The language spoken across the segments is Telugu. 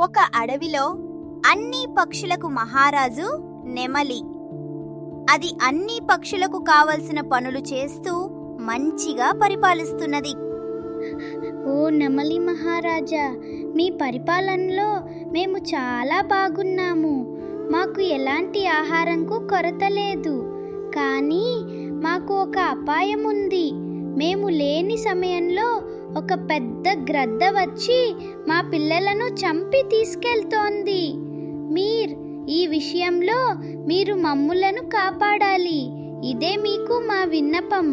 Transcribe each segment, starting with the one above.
ఒక అడవిలో అన్ని పక్షులకు మహారాజు నెమలి. అది అన్ని పక్షులకు కావలసిన పనులు చేస్తూ మంచిగా పరిపాలిస్తున్నది. ఓ నెమలి మహారాజా, మీ పరిపాలనలో మేము చాలా బాగున్నాము. మాకు ఎలాంటి ఆహారంకు కొరత లేదు. కానీ మాకు ఒక అపాయం ఉంది. మేము లేని సమయంలో ఒక పెద్ద గ్రద్ద వచ్చి మా పిల్లలను చంపి తీసుకెళ్తోంది. ఈ విషయంలో మీరు మమ్ములను కాపాడాలి. ఇదే మీకు మా విన్నపం.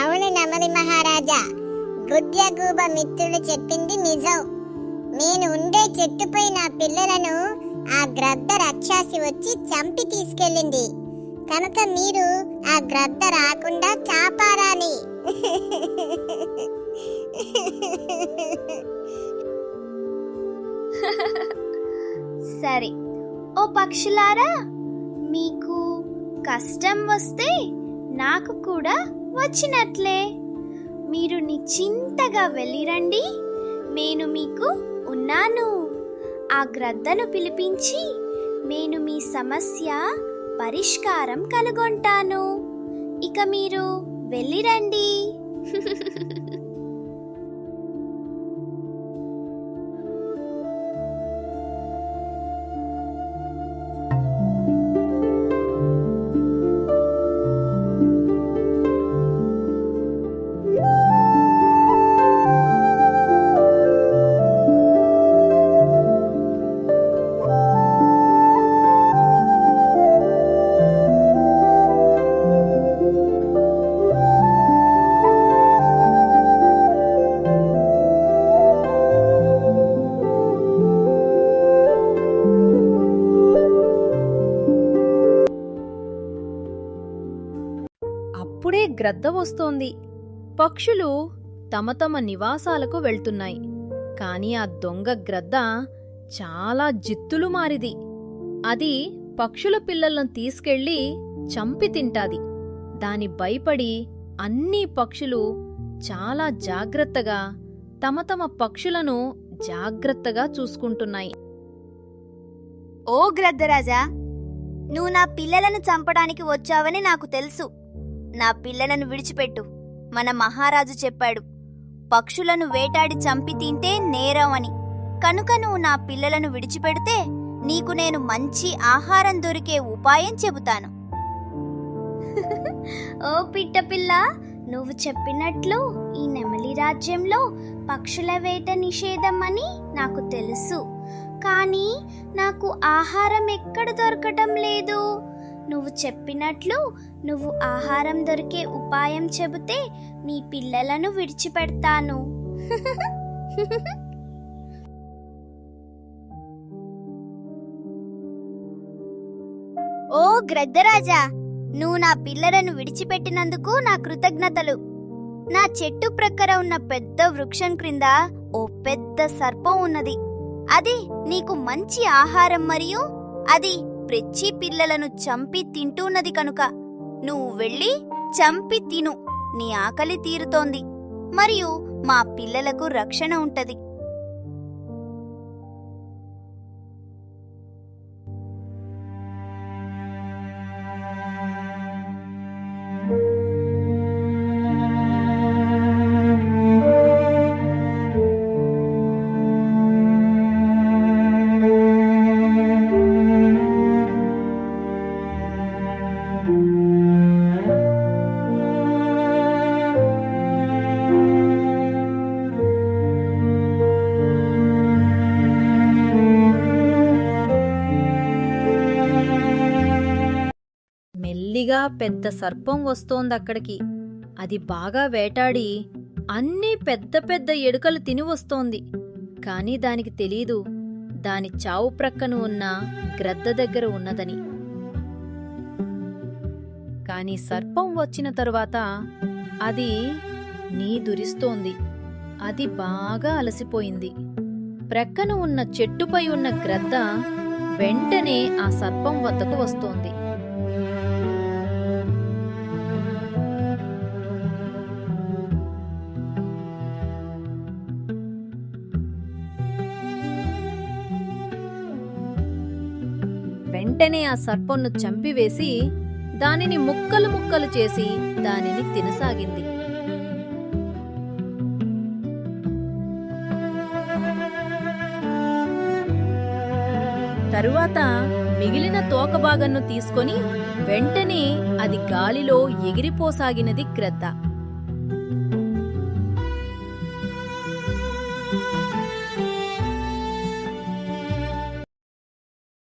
అవును నెమలి మహారాజా, గుడ్యగూబ మిత్రుడు చెప్పింది నిజం. నేను ఉండే చెట్టుపై నా పిల్లలను ఆ గ్రద్ద రాక్షసి వచ్చి చంపి తీసుకెళ్ళింది. కనుక మీరు ఆ గ్రద్ద రాకుండా కాపాడాలి. సరే ఓ పక్షులారా, మీకు కష్టం వస్తే నాకు కూడా వచ్చినట్లే. మీరు నిశ్చింతగా వెళ్ళిరండి, నేను మీకు ఉన్నాను. ఆ గ్రద్దను పిలిపించి నేను మీ సమస్య పరిష్కారం కనుగొంటాను. ఇక మీరు వెళ్ళిరండి. అప్పుడే గ్రద్ద వస్తోంది. పక్షులు తమ తమ నివాసాలకు వెళ్తున్నాయి. కాని ఆ దొంగ గ్రద్ద చాలా జిత్తులు మారిది. అది పక్షుల పిల్లలను తీసుకెళ్లి చంపి తింటాది. దాని భయపడి అన్ని పక్షులు చాలా జాగ్రత్తగా తమ తమ పక్షులను జాగ్రత్తగా చూసుకుంటున్నాయి. ఓ గ్రద్దరాజా, నువ్వు నా పిల్లలను చంపడానికి వచ్చావని నాకు తెలుసు. నా పిల్లలను విడిచిపెట్టు. మన మహారాజు చెప్పాడు, పక్షులను వేటాడి చంపి తింటే నేరం అని. కనుక నువ్వు నా పిల్లలను విడిచిపెడితే నీకు నేను మంచి ఆహారం దొరికే ఉపాయం చెబుతాను. ఓ పిట్టపిల్ల, నువ్వు చెప్పినట్లు ఈ నెమలి రాజ్యంలో పక్షుల వేట నిషేధం అని నాకు తెలుసు. కానీ నాకు ఆహారం ఎక్కడ దొరకటం లేదు. నువ్వు చెప్పినట్లు నువ్వు ఆహారం దొరికే ఉపాయం చెబితే నీ పిల్లలను విడిచిపెడతాను. ఓ గ్రద్దరాజా, నువ్వు నా పిల్లలను విడిచిపెట్టినందుకు నా కృతజ్ఞతలు. నా చెట్టు ప్రక్కన ఉన్న పెద్ద వృక్షం క్రింద ఓ పెద్ద సర్పం ఉన్నది. అది నీకు మంచి ఆహారం మరియు అది ప్రెచ్చి పిల్లలను చంపి తింటున్నది. కనుక నువ్వు వెళ్ళి చంపి తిను. నీ ఆకలి తీరుతోంది మరియు మా పిల్లలకు రక్షణ ఉంటది. మెల్లిగా పెద్ద సర్పం వస్తోందక్కడికి. అది బాగా వేటాడి అన్నీ పెద్ద పెద్ద ఎలుకలు తిని వస్తోంది. కాని దానికి తెలీదు దాని చావు ప్రక్కన ఉన్న గ్రద్ద దగ్గర ఉన్నదని. కాని సర్పం వచ్చిన తరువాత అది నీదురిస్తోంది. అది బాగా అలసిపోయింది. ప్రక్కన ఉన్న చెట్టుపై ఉన్న గ్రద్ద వెంటనే ఆ సర్పం వద్దకు వస్తోంది. వెంటనే ఆ సర్పంను చంపివేసి దానిని ముక్కలు ముక్కలు చేసి దానిని తినసాగింది. తరువాత మిగిలిన తోకభాగంను తీసుకొని వెంటనే అది గాలిలో ఎగిరిపోసాగినది గ్రద్ద.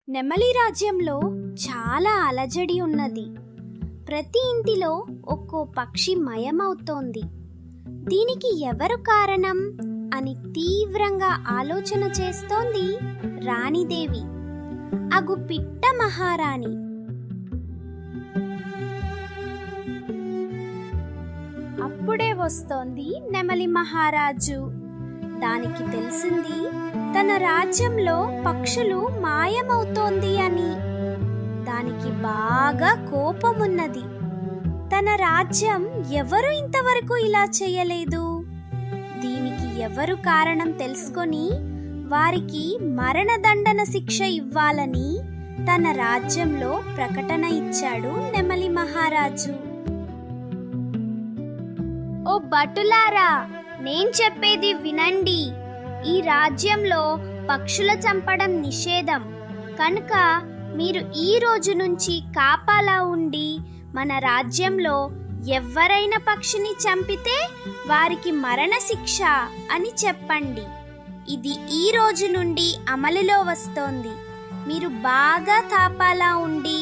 నెమలి రాజ్యంలో చాలా అలజడి ఉన్నది. ప్రతి ఇంటిలో ఒక్కో పక్షి మయమవుతోంది. దీనికి ఎవరు కారణం అని తీవ్రంగా ఆలోచన చేస్తోంది రాణిదేవి, అగు పిట్ట మహారాణి. అప్పుడే వస్తోంది నెమలి మహారాజు. దానికి తెలిసింది తన రాజ్యంలో పక్షులు మాయమవుతోంది అని. దానికి బాగా కోపమున్నది. తన రాజ్యం ఎవరు ఇంతవరకు ఇలా చేయలేదు, దీనికి ఎవరు కారణం తెలుసుకొని వారికి మరణదండన శిక్ష ఇవ్వాలని తన రాజ్యంలో ప్రకటన ఇచ్చాడు నెమలి మహారాజు. ఓ భటులారా, నేను చెప్పేది వినండి. ఈ రాజ్యంలో పక్షుల చంపడం నిషేధం కనుక మీరు ఈ రోజు నుంచి కాపాలా ఉండి మన రాజ్యంలో ఎవరైనా పక్షిని చంపితే వారికి మరణశిక్ష అని చెప్పండి. ఇది ఈ రోజు నుండి అమలులో వస్తోంది. మీరు బాగా కాపాలా ఉండి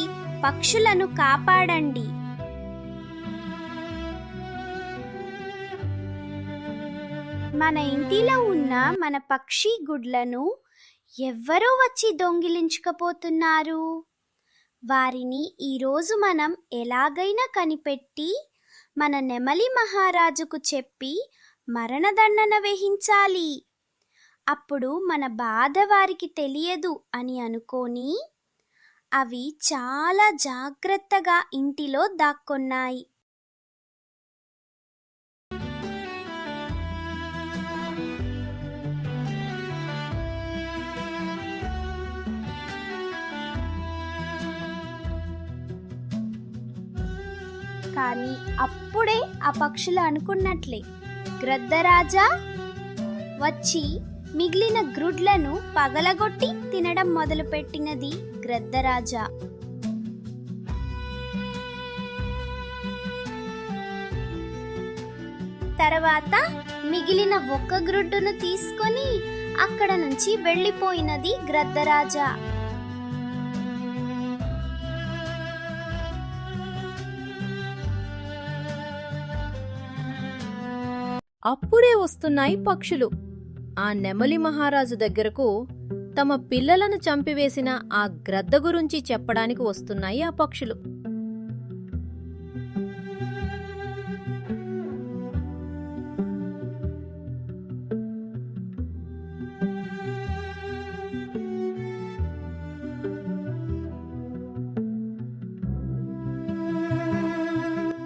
పక్షులను కాపాడండి. మన ఇంటిలో ఉన్న మన పక్షి గుడ్లను ఎవ్వరో వచ్చి దొంగిలించుకపోతున్నారు. వారిని ఈరోజు మనం ఎలాగైనా కనిపెట్టి మన నెమలి మహారాజుకు చెప్పి మరణదండన వేయించాలి. అప్పుడు మన బాధ వారికి తెలియదు అని అనుకొని అవి చాలా జాగ్రత్తగా ఇంటిలో దాక్కున్నాయి. కానీ అప్పుడే ఆ పక్షులు అనుకున్నట్లే గ్రద్దరాజా వచ్చి మిగిలిన గ్రుడ్లను పగలగొట్టి తినడం మొదలుపెట్టినది గ్రద్దరాజా. తర్వాత మిగిలిన ఒక్క గ్రుడ్డును తీసుకొని అక్కడ నుంచి వెళ్ళిపోయినది గ్రద్దరాజా. అప్పుడే వస్తున్నాయి పక్షులు. ఆ నెమలి మహారాజు దగ్గరకు తమ పిల్లలను చంపివేసిన ఆ గ్రద్ద గురించి చెప్పడానికి వస్తున్నాయి ఆ పక్షులు.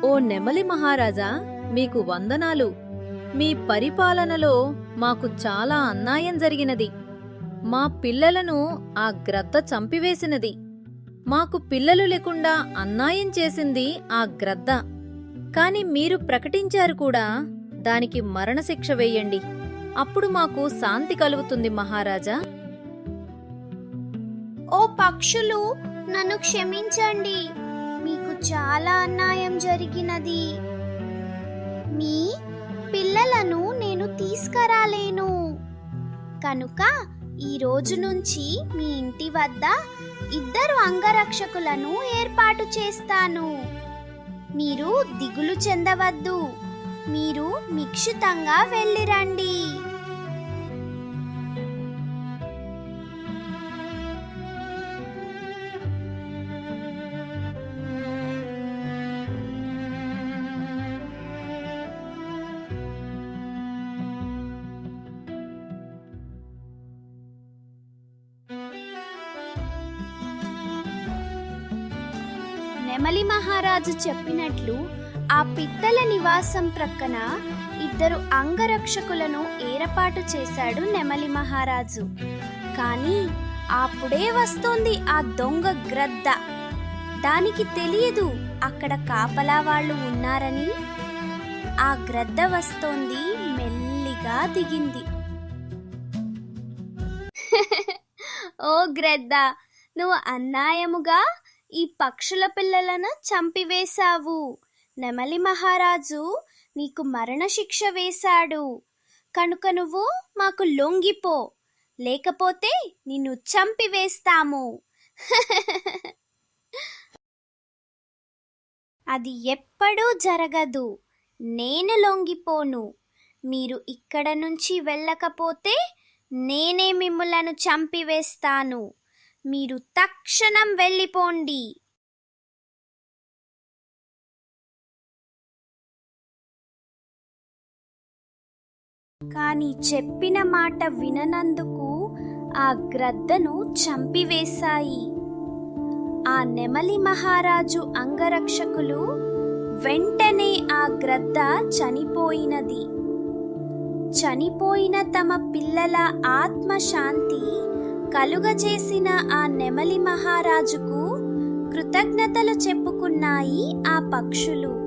ఓ నెమలి మహారాజా, మీకు వందనాలు. మీ పరిపాలనలో మాకు చాలా అన్యాయం జరిగినది. మా పిల్లలను ఆ గ్రద్ద చంపివేసినది. మాకు పిల్లలు లేకుండా అన్యాయం చేసింది ఆ గ్రద్ద. కాని మీరు ప్రకటించారు కూడా దానికి మరణశిక్ష వేయండి, అప్పుడు మాకు శాంతి కలుగుతుంది మహారాజా. ఓ పక్షులు, నన్ను క్షమించండి. మీకు చాలా అన్యాయం జరిగినది. మీ పిల్లలను నేను తీసుకురాలేను కనుక ఈ రోజు నుంచి మీ ఇంటి వద్ద 2 అంగరక్షకులను ఏర్పాటు చేస్తాను. మీరు దిగులు చెందవద్దు. మీరు నిక్షితంగా వెళ్ళిరండి. నెమలి మహారాజు చెప్పినట్లు ఆ పిట్టల నివాసం ప్రక్కన 2 అంగరక్షకులను ఏర్పాటు చేశాడు నెమలి మహారాజు. కానీ అప్పుడే వస్తోంది ఆ దొంగ గ్రద్ద. దానికి తెలియదు అక్కడ కాపలా వాళ్ళు ఉన్నారని. ఆ గ్రద్ద వస్తోంది, మెల్లిగా దిగింది. ఓ గ్రద్ద, నువ్వు అన్యాయముగా ఈ పక్షుల పిల్లలను చంపివేశావు. నెమలి మహారాజు నీకు మరణశిక్ష వేశాడు. కనుక నువ్వు మాకు లొంగిపో, లేకపోతే నిన్ను చంపివేస్తాము. అది ఎప్పుడూ జరగదు. నేను లొంగిపోను. మీరు ఇక్కడ నుంచి వెళ్ళకపోతే నేనే మిమ్ములను చంపివేస్తాను. మీరు తక్షణం వెళ్ళిపోండి. కాని చెప్పిన మాట విననందుకు ఆ గ్రద్దను చంపివేశాయి. ఆ నెమలి మహారాజు అంగరక్షకులు వెంటనే ఆ గ్రద్ద చనిపోయినది. చనిపోయిన తమ పిల్లల ఆత్మశాంతి కలుగజేసిన ఆ నెమలి మహారాజుకు కృతజ్ఞతలు చెప్పుకున్నాయి ఆ పక్షులు.